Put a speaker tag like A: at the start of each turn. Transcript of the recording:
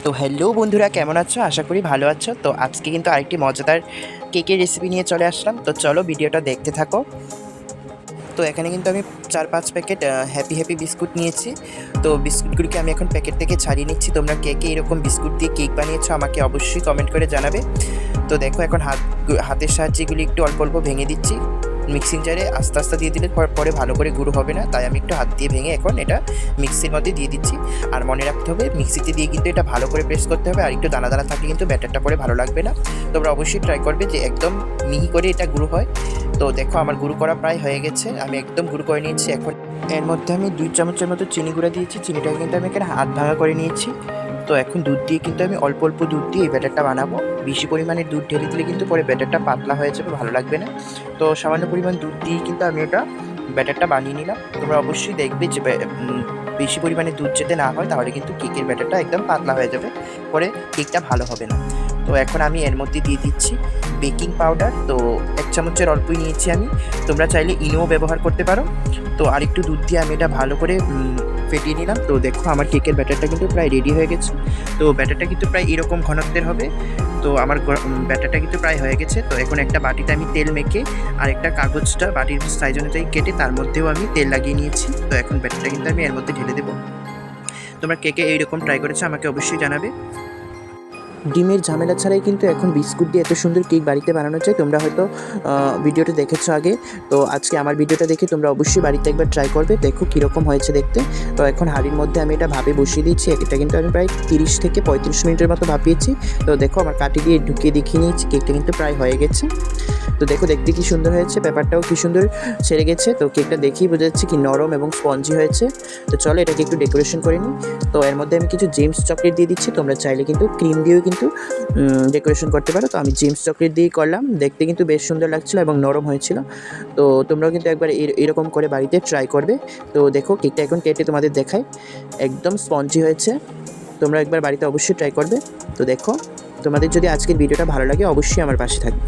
A: তো হ্যালো বন্ধুরা, কেমন আছো? আশা করি ভালো আছো। তো আজকে কিন্তু আরেকটি মজাদার কেকের রেসিপি নিয়ে চলে আসলাম। তো চলো ভিডিওটা দেখতে থাকো। তো এখানে কিন্তু আমি 4-5 প্যাকেট হ্যাপি হ্যাপি বিস্কুট নিয়েছি। তো বিস্কুটগুলিকে আমি এখন প্যাকেট থেকে ছাড়িয়ে নিচ্ছি। তোমরা কে কে এরকম বিস্কুট দিয়ে কেক বানিয়েছো আমাকে অবশ্যই কমেন্ট করে জানাবে। তো দেখো এখন হাতের সাহায্যে এগুলি একটু অল্প অল্প ভেঙে দিচ্ছি। মিক্সিং জারে আস্তে আস্তে দিয়ে দিলে পরে ভালো করে গুঁড়ো হবে না, তাই আমি একটু হাত দিয়ে ভেঙে এখন এটা মিক্সির মধ্যে দিয়ে দিচ্ছি। আর মনে রাখতে হবে মিক্সিতে দিয়ে কিন্তু এটা ভালো করে প্রেস করতে হবে, আর একটু দানা দানা থাকলে কিন্তু ব্যাটারটা পরে ভালো লাগবে না। তোমরা অবশ্যই ট্রাই করবে যে একদম মিহি করে এটা গুঁড়ো হয়। তো দেখো আমার গুঁড়ো করা প্রায় হয়ে গেছে, আমি একদম গুঁড়ো করে নিয়েছি। এখন এর মধ্যে আমি 2 চামচের মতো চিনি গুঁড়া দিয়েছি। চিনিটাকে কিন্তু আমি এখানে হাত ভাঙা করে নিয়েছি। তো এখন দুধ দিয়ে কিন্তু আমি অল্প অল্প দুধ দিয়ে এই ব্যাটারটা বানাবো। বেশি পরিমাণে দুধ ঢেলে দিলে কিন্তু পরে ব্যাটারটা পাতলা হয়ে যাবে, ভালো লাগবে না। তো সামান্য পরিমাণ দুধ দিয়ে কিন্তু আমি এটা ব্যাটারটা বানিয়ে নিলাম। তোমরা অবশ্যই দেখবে যে বেশি পরিমাণে দুধ যেতে না হয়, তাহলে কিন্তু কেকের ব্যাটারটা একদম পাতলা হয়ে যাবে, পরে কেকটা ভালো হবে না। তো এখন আমি এর মধ্যে দিয়ে দিচ্ছি বেকিং পাউডার। তো 1 চামচের অল্পই নিয়েছি আমি, তোমরা চাইলে ইনোও ব্যবহার করতে পারো। তো আরেকটু দুধ দিয়ে আমি এটা ভালো করে ফেটিয়ে নিলাম। তো দেখো আমার কেকের ব্যাটারটা কিন্তু প্রায় রেডি হয়ে গেছে। তো ব্যাটারটা কিন্তু প্রায় এরকম ঘনত্বের হবে। তো আমার ব্যাটারটা কিন্তু প্রায় হয়ে গেছে। তো এখন একটা বাটিতে আমি তেল মেখে আর একটা কাগজটা বাটির সাইজ অনুযায়ী কেটে তার মধ্যেও আমি তেল লাগিয়ে নিয়েছি। তো এখন ব্যাটারটা কিন্তু আমি এর মধ্যে ঢেলে দেবো। তোমরা কেকে এইরকম ট্রাই করেছো আমাকে অবশ্যই জানাবে। ডিমের ঝামেলা ছাড়াই কিন্তু এখন বিস্কুট দিয়ে এত সুন্দর কেক বাড়িতে বানানো যায়। তোমরা হয়তো ভিডিওটা দেখেছো আগে। তো আজকে আমার ভিডিওটা দেখে তোমরা অবশ্যই বাড়িতে একবার ট্রাই করবে, দেখো কীরকম হয়েছে দেখতে। তো এখন হাঁড়ির মধ্যে আমি এটা ভাপে বসিয়ে দিয়েছি। এটা কিন্তু আমি প্রায় 30 থেকে 35 মিনিটের মতো ভাপিয়েছি। তো দেখো আমার কাঠি দিয়ে ঢুকিয়ে দেখিয়ে নিয়েছি, কেকটা কিন্তু প্রায় হয়ে গেছে। তো দেখো দেখতে কি সুন্দর হয়েছে, ব্যাপারটাও কি সুন্দর ছেড়ে গেছে। তো কেকটা দেখেই বোঝা যাচ্ছে কি নরম এবং স্পঞ্জি হয়েছে। তো চলো এটাকে একটু ডেকোরেশন করে নিই। তো এর মধ্যে আমি কিছু জেমস চকলেট দিয়ে দিচ্ছি। তোমরা চাইলে কিন্তু ক্রিম দিয়েও কিন্তু ডেকোরেশন করতে পারো। তো আমি জেমস চকলেট দিয়েই করলাম, দেখতে কিন্তু বেশ সুন্দর লাগছিলো এবং নরম হয়েছিল। তো তোমরাও কিন্তু একবার এরকম করে বাড়িতে ট্রাই করবে। তো দেখো কেকটা এখন কেটে তোমাদের দেখায়, একদম স্পঞ্জি হয়েছে। তোমরা একবার বাড়িতে অবশ্যই ট্রাই করবে। তো দেখো তোমাদের যদি আজকের ভিডিওটা ভালো লাগে অবশ্যই আমার পাশে থাকবে।